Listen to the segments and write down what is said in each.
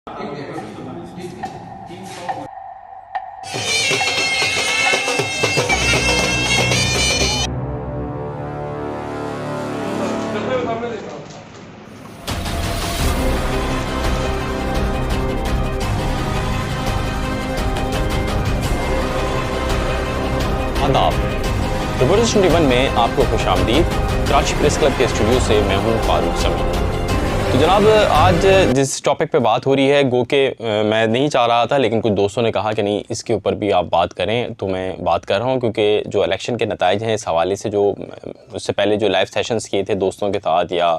आदाब, ज़बरदस्त 21 में आपको खुशामदीद। कराची प्रेस क्लब के स्टूडियो से मैं हूँ फारूक समी। तो जनाब, आज जिस टॉपिक पे बात हो रही है, गो के मैं नहीं चाह रहा था, लेकिन कुछ दोस्तों ने कहा कि नहीं, इसके ऊपर भी आप बात करें, तो मैं बात कर रहा हूँ। क्योंकि जो इलेक्शन के नताइज हैं, इस हवाले से जो उससे पहले जो लाइव सेशंस किए थे दोस्तों के साथ, या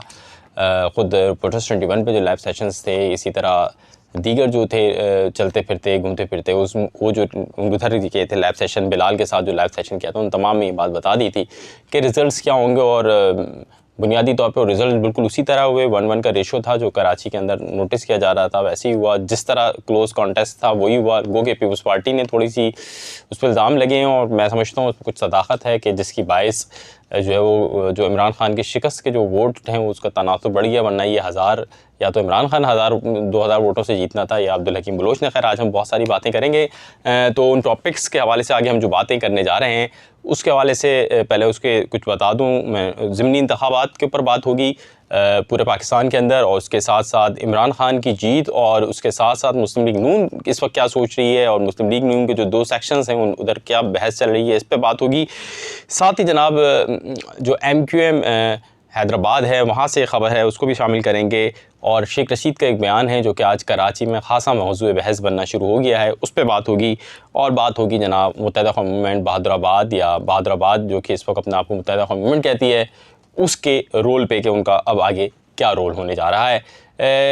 ख़ुद प्रोटेस्ट 21 पे जो लाइव सेशंस थे, इसी तरह दीगर जो थे चलते फिरते घूमते फिरते वो जो उधर किए थे लाइव सेशन, बिलाल के साथ जो लाइव सेशन किया था, उन तमाम में ये बात बता दी थी कि रिज़ल्ट्स क्या होंगे। और बुनियादी तौर पे रिज़ल्ट बिल्कुल उसी तरह हुए। 1-1 का रेशो था जो कराची के अंदर नोटिस किया जा रहा था, वैसे ही हुआ। जिस तरह क्लोज कॉन्टेस्ट था वही हुआ। गो के पीपल्स पार्टी ने थोड़ी सी उस पर इल्ज़ाम लगे हैं, और मैं समझता हूँ उसमें कुछ सदाकत है कि जिसकी बाइस जो है वो जो इमरान खान की शिकस्त के जो वोट हैं उसका तनासुब बढ़ गया। वरना ये 1000 या तो इमरान खान 2000 वोटों से जीतना था, या अब्दुल हकीम बलोच ने। खैर, आज हम बहुत सारी बातें करेंगे। तो उन टॉपिक्स के हवाले से आगे हम जो बातें करने जा रहे हैं, उसके हवाले से पहले उसके कुछ बता दूं मैं। ज़िमनी इंतखाबात के ऊपर बात होगी पूरे पाकिस्तान के अंदर, और उसके साथ साथ इमरान खान की जीत, और उसके साथ साथ मुस्लिम लीग नून इस वक्त क्या सोच रही है, और मुस्लिम लीग नून के जो 2 सेक्शंस हैं उधर क्या बहस चल रही है, इस पर बात होगी। साथ ही जनाब जो MQM हैदराबाद है, वहाँ से ख़बर है, उसको भी शामिल करेंगे। और शेख रशीद का एक बयान है जो कि आज कराची में ख़ासा मौज़ूए बहस बनना शुरू हो गया है, उस पर बात होगी। और बात होगी जनाब मुत्तहिदा क़ौम मूवमेंट बहादुराबाद, या बहादुराबाद जो कि इस वक्त अपने आप को मुत्तहिदा क़ौम मूवमेंट कहती है, उसके रोल पे कि उनका अब आगे क्या रोल होने जा रहा है।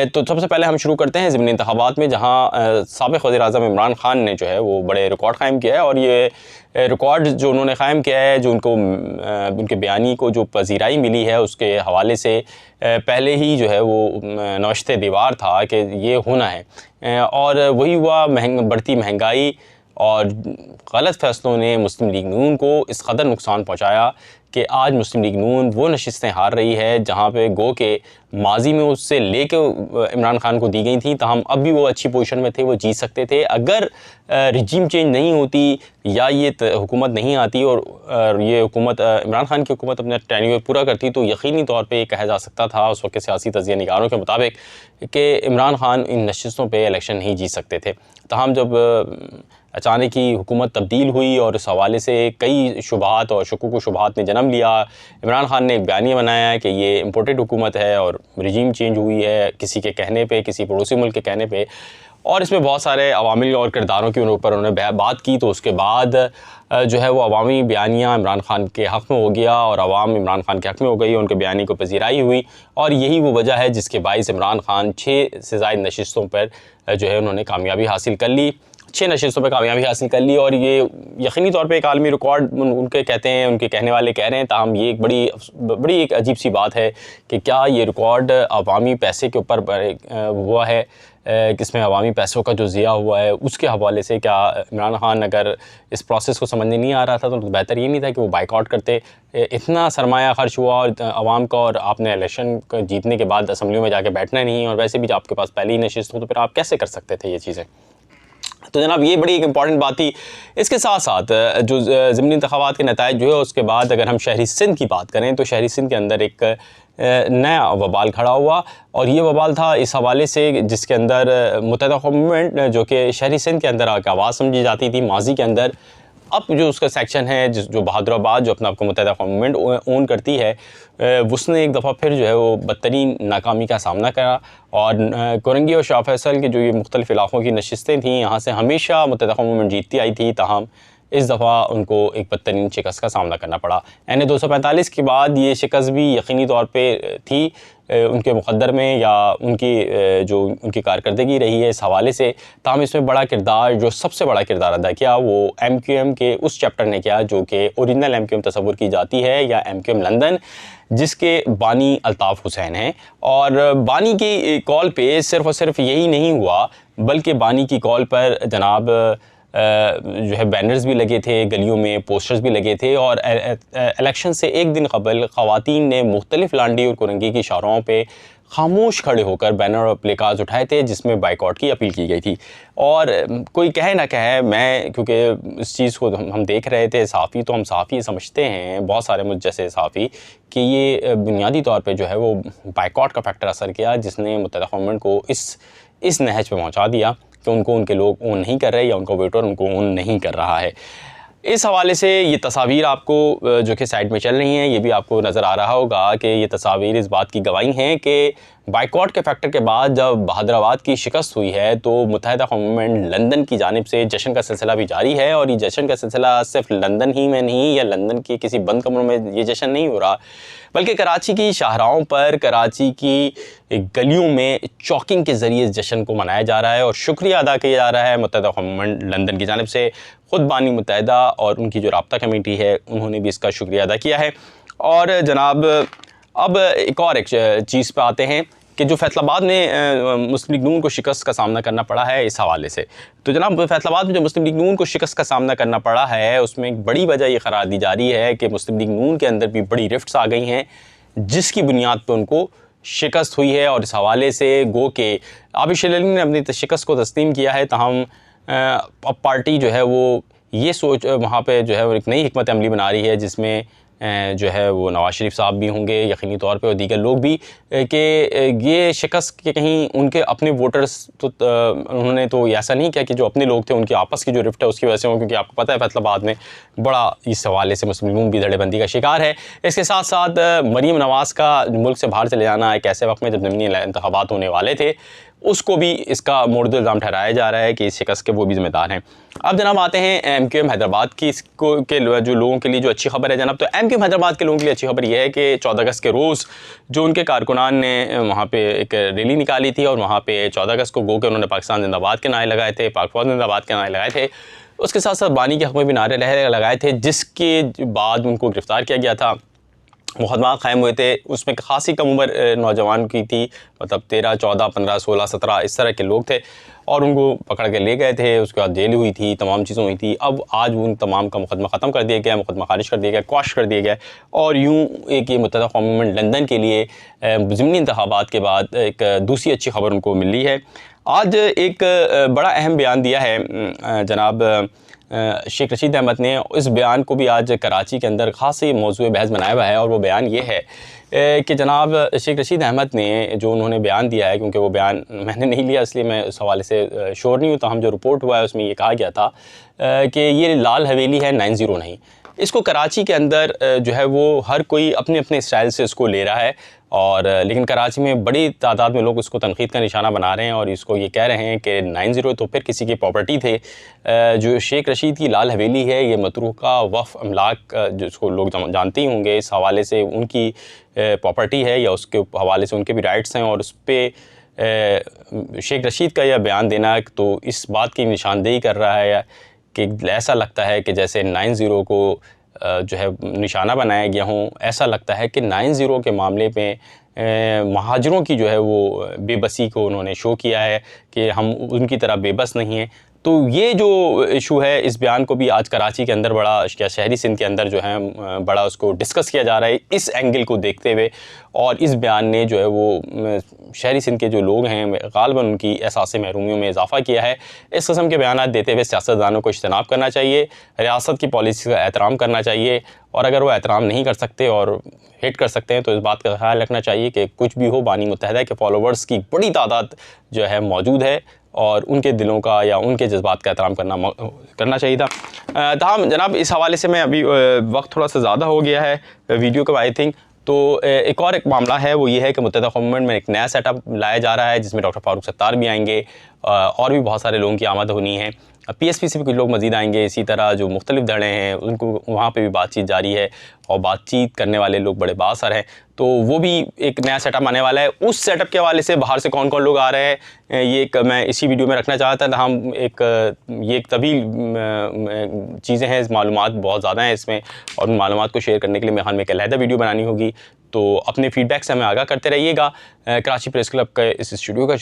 तो सबसे पहले हम शुरू करते हैं ज़िमनी इंतखाबात में, जहाँ साबिक़ वज़ीर-ए-आज़म इमरान खान ने जो है वो बड़े रिकॉर्ड क़ायम किया है। और ये रिकॉर्ड जो उन्होंने क़ायम किया है, जो उनको उनके बयानी को जो पज़ीराई मिली है, उसके हवाले से पहले ही जो है वो नौश्ते दीवार था कि ये होना है। और वही हुआ। बढ़ती महंगाई और गलत फ़ैसलों ने मुस्लिम लीग नून को इस कदर नुकसान पहुँचाया कि आज मुस्लिम लीग नून वो नशिस्तें हार रही है जहाँ पे गो के माजी में उससे लेके इमरान खान को दी गई थी, ताहम अब भी वो अच्छी पोजीशन में थे, वो जीत सकते थे। अगर रिजीम चेंज नहीं होती, या ये हुकूमत नहीं आती और ये हुकूमत इमरान खान की हुकूमत अपना टेन्योर पूरा करती, तो यकीनी तौर पे ये कहा जा सकता था उस वक्त के सियासी तज़किया निगारों के मुताबिक कि इमरान खान इन नशिस्तों पे इलेक्शन नहीं जीत सकते थे। ताहम जब अचानक ही हुकूमत तब्दील हुई और इस हवाले से कई शुबहात और शकूक व शुबहात ने जन्म लिया, इमरान खान ने एक बयानिया बनाया है कि ये इम्पोर्टेड हुकूमत है और रिजीम चेंज हुई है किसी के कहने पे, किसी पड़ोसी मुल्क के कहने पे। और इसमें बहुत सारे अवामिल और किरदारों के ऊपर उन्होंने बात की। तो उसके बाद जो है वो अवामी बयानिया इमरान खान के हक़ में हो गया, और अवाम इमरान खान के हक़ में हो गई, उनके बयानी को पजीराई हुई। और यही वो वजह है जिसके बाइस इमरान खान 6 से ज़ायद नशिस्तों पर जो है उन्होंने कामयाबी हासिल कर ली, 6 नशिस्तों पर कामयाबी हासिल कर ली। और ये यकीनी तौर पे एक आलमी रिकॉर्ड उनके कहते हैं, उनके कहने वाले कह रहे हैं। ताहम ये एक बड़ी एक अजीब सी बात है कि क्या ये रिकॉर्ड अवामी पैसे के ऊपर हुआ है, किसमें अवामी पैसों का जो ज़िया हुआ है उसके हवाले से। क्या इमरान खान अगर इस प्रोसेस को समझने नहीं आ रहा था तो बेहतर ये नहीं था कि वो बाइकआउट करते। इतना सरमाया खर्च हुआ और आवाम का, और आपने इलेक्शन जीतने के बाद असम्बलियों में जाके बैठना नहीं, और वैसे भी आपके पास पहले ही नशिस्त हो, तो फिर आप कैसे कर सकते थे ये चीज़ें। तो जनाब ये बड़ी एक इम्पॉर्टेंट बात थी। इसके साथ साथ जो ज़िमनी इंतखाबात के नताइज जो है, उसके बाद अगर हम शहरी सिंध की बात करें तो शहरी सिंध के अंदर एक नया वबाल खड़ा हुआ। और ये वबाल था इस हवाले से जिसके अंदर मुत्तहिदा क़ौम मूवमेंट जो कि शहरी सिंध के अंदर एक आवाज़ समझी जाती थी माजी के अंदर, अब जो उसका सेक्शन है जो बहादुराबाद जो अपना आपको मुत्तहिदा क़ौम मूवमेंट ओन करती है, उसने एक दफ़ा फिर जो है वो बदतरीन नाकामी का सामना करा। और कोरंगी और शाह फैसल के जो ये मुख्तलिफ़ इलाक़ों की नशिस्तें थीं, यहाँ से हमेशा मुत्तहिदा क़ौम मूवमेंट जीतती आई थी, ताहम इस दफ़ा उनको एक बदतरीन शिकस्त का सामना करना पड़ा। यानी 245 के बाद ये शिकस्त भी यकीनी तौर पे थी उनके मुक़द्दर में, या उनकी जो उनकी कारकर्दगी रही है इस हवाले से। ताहम इसमें बड़ा किरदार, जो सबसे बड़ा किरदार अदा किया, वो MQM के उस चैप्टर ने किया जो कि ओरिजिनल MQM तस्वुर की जाती है, या MQM लंदन, जिसके बानी अल्ताफ़ हुसैन हैं। और बानी की कॉल पे सिर्फ़ और सिर्फ यही नहीं हुआ, बल्कि बानी की कॉल पर जनाब जो है बैनर्स भी लगे थे गलियों में, पोस्टर्स भी लगे थे। और इलेक्शन से एक दिन कबल ख़वातीन ने मुख्तलिफ़ लांडी और कुरंगी की शाहराहों पे खामोश खड़े होकर बैनर और प्ले कार्ड्स उठाए थे जिसमें बाइकआउट की अपील की गई थी। और कोई कहे ना कहे, मैं क्योंकि इस चीज़ को हम देख रहे थे, सहाफ़ी तो हम सहाफ़ी समझते हैं, बहुत सारे मुझ जैसे सहाफ़ी, कि ये बुनियादी तौर पे जो है वो बाइकआउट का फैक्टर असर किया जिसने मुत्तहिदा गवर्नमेंट को इस नहज पे पहुंचा दिया कि उनको उनके लोग ओन नहीं कर रहे या उनका वोटर उनको ओन नहीं कर रहा है। इस हवाले से ये तस्वीर आपको जो कि साइड में चल रही हैं, ये भी आपको नज़र आ रहा होगा कि ये तस्वीर इस बात की गवाही हैं कि बाइकआउट के फैक्टर के बाद जब बहादुराबाद की शिकस्त हुई है तो मुत्तहिदा गवर्नमेंट लंदन की जानिब से जश्न का सिलसिला भी जारी है। और ये जश्न का सिलसिला सिर्फ लंदन ही में नहीं, या लंदन के किसी बंद कमरों में ये जश्न नहीं हो रहा, बल्कि कराची की शाहराहों पर, कराची की गलियों में चॉकिंग के ज़रिए इस जश्न को मनाया जा रहा है और शुक्रिया अदा किया जा रहा है मुत्तहिदा गवर्नमेंट लंदन की जानिब से। ख़ुद बानी मुत्तहिदा और उनकी जो राब्ता कमेटी है उन्होंने भी इसका शुक्रिया अदा किया है। और जनाब अब एक चीज़ पर आते हैं कि जो फैसलाबाद में मुस्लिम लीग नून को शिकस्त का सामना करना पड़ा है, इस हवाले से तो जनाब फैसलाबाद में जो मुस्लिम लीग नून को शिकस्त का सामना करना पड़ा है उसमें एक बड़ी वजह ये करार दी जा रही है कि मुस्लिम लीग नून के अंदर भी बड़ी रिफ्ट्स आ गई हैं जिसकी बुनियाद पर उनको शिकस्त हुई है। और इस हवाले से गो के आबिद अली ने अपनी शिकस्त को तस्लीम किया है, ताहम अब पार्टी जो है वो ये सोच वहाँ पे जो है वो एक नई हिकमत अमली बना रही है जिसमें जो है वो नवाज शरीफ साहब भी होंगे यकीनी तौर पे और दीगर लोग भी, कि ये शिकस्त के कहीं उनके अपने वोटर्स तो उन्होंने तो ऐसा नहीं किया कि जो अपने लोग थे उनकी आपस की जो रिफ्ट है उसकी वजह से हो, क्योंकि आपको पता है फैसलाबाद में बड़ा इस हवाले से मुस्लिम लीग भी धड़ेबंदी का शिकार है। इसके साथ साथ मरीम नवाज़ का मुल्क से बाहर चले जाना एक ऐसे वक्त में जब ज़मीनी इंतखाबात होने वाले थे, उसको भी इसका मोर्द इल्ज़ाम ठहराया जा रहा है कि इस शिकस्त के वो भी ज़िम्मेदार हैं। अब जनाब आते हैं MQM हैदराबाद की के जो लोगों के लिए जो अच्छी खबर है जनाब, तो MQM हैदराबाद के लोगों के लिए अच्छी खबर यह है कि 14 अगस्त के रोज़ जो उनके कारकुनान ने वहाँ पे एक रैली निकाली थी और वहाँ पे 14 अगस्त को गो के उन्होंने पाकिस्तान जिंदाबाद के नारे लगाए थे, पाक फौज जिंदाबाद के नारे लगाए थे, उसके साथ साथ बानी के हक़ में भी नारे लगाए थे, जिसके बाद उनको गिरफ़्तार किया गया था, मुकदमा कायम हुए थे। उसमें खासी कम उम्र नौजवान की थी, मतलब 13, 14, 15, 16, 17 इस तरह के लोग थे और उनको पकड़ के ले गए थे। उसके बाद जेल हुई थी, तमाम चीज़ें हुई थी। अब आज उन तमाम का मुकदमा ख़त्म कर दिया गया, मुकदमा खारिज कर दिया गया, क्वाश कर दिया गया और यूँ एक ये मुत्तहिदा गवर्नमेंट लंदन के लिए ज़मीनी इंतखाबात के बाद एक दूसरी अच्छी खबर उनको मिल रही है। आज एक बड़ा अहम बयान दिया है जनाब शेख रशीद अहमद ने। इस बयान को भी आज कराची के अंदर ख़ासी मौज़ूए बहस बनाया हुआ है और वो बयान ये है कि जनाब शेख रशीद अहमद ने जो उन्होंने बयान दिया है, क्योंकि वो बयान मैंने नहीं लिया इसलिए मैं उस हवाले से श्योर नहीं हूँ, तो हम जो रिपोर्ट हुआ है उसमें ये कहा गया था कि ये लाल हवेली है 90 नहीं। इसको कराची के अंदर जो है वो हर कोई अपने अपने स्टाइल से इसको ले रहा है और लेकिन कराची में बड़ी तादाद में लोग उसको तनकीद का निशाना बना रहे हैं और इसको ये कह रहे हैं कि 90 तो फिर किसी की प्रॉपर्टी थे। जो शेख रशीद की लाल हवेली है ये मतरूका वफ़ अमलाक जिसको लोग जानते ही होंगे, इस हवाले से उनकी प्रॉपर्टी है या उसके हवाले से उनके भी राइट्स हैं और उस पर शेख रशीद का यह बयान देना तो इस बात की निशानदेही कर रहा है कि ऐसा लगता है कि जैसे 90 को जो है निशाना बनाया गया हूँ। ऐसा लगता है कि 90 के मामले में महाजरों की जो है वो बेबसी को उन्होंने शो किया है कि हम उनकी तरह बेबस नहीं हैं। तो ये जो इशू है इस बयान को भी आज कराची के अंदर बड़ा क्या शहरी सिंध के अंदर जो है बड़ा उसको डिस्कस किया जा रहा है इस एंगल को देखते हुए। और इस बयान ने जो है वो शहरी सिंध के जो लोग हैं ग़ालिबन उनकी एहसास महरूमियों में इजाफ़ा किया है। इस किस्म के बयान देते हुए सियासतदानों को इज्तनाब करना चाहिए, रियासत की पॉलिसी का एहतराम करना चाहिए और अगर वो एहतराम नहीं कर सकते और हिट कर सकते हैं तो इस बात का ख्याल रखना चाहिए कि कुछ भी हो बानी मुत्तहिदा के फॉलोवर्स की बड़ी तादाद जो है मौजूद है और उनके दिलों का या उनके जज्बात का एहतराम करना चाहिए था। तमाम जनाब इस हवाले से मैं अभी वक्त थोड़ा सा ज़्यादा हो गया है वीडियो का आई थिंक, तो एक मामला है वो ये है कि मुत्तहिदा गवर्नमेंट में एक नया सेटअप लाया जा रहा है जिसमें डॉक्टर फारूक सत्तार भी आएंगे और भी बहुत सारे लोगों की आमद होनी है। PSP से भी कुछ लोग मज़ीद आएंगे, इसी तरह जो मुख्तलिफ धड़े हैं उनको वहाँ पे भी बातचीत जारी है और बातचीत करने वाले लोग बड़े बासर हैं, तो वो भी एक नया सेटअप आने वाला है। उस सेटअप के हवाले से बाहर से कौन कौन लोग आ रहे हैं ये एक मैं इसी वीडियो में रखना चाहता था। हम ये एक तवील चीज़ें हैं, मालूमात बहुत ज़्यादा हैं इसमें और उन मालूमात को शेयर करने के लिए मेरे एक अलहदा वीडियो बनानी होगी। तो अपने फीडबैक से हमें आगाह करते रहिएगा। कराची प्रेस क्लब के इस स्टूडियो का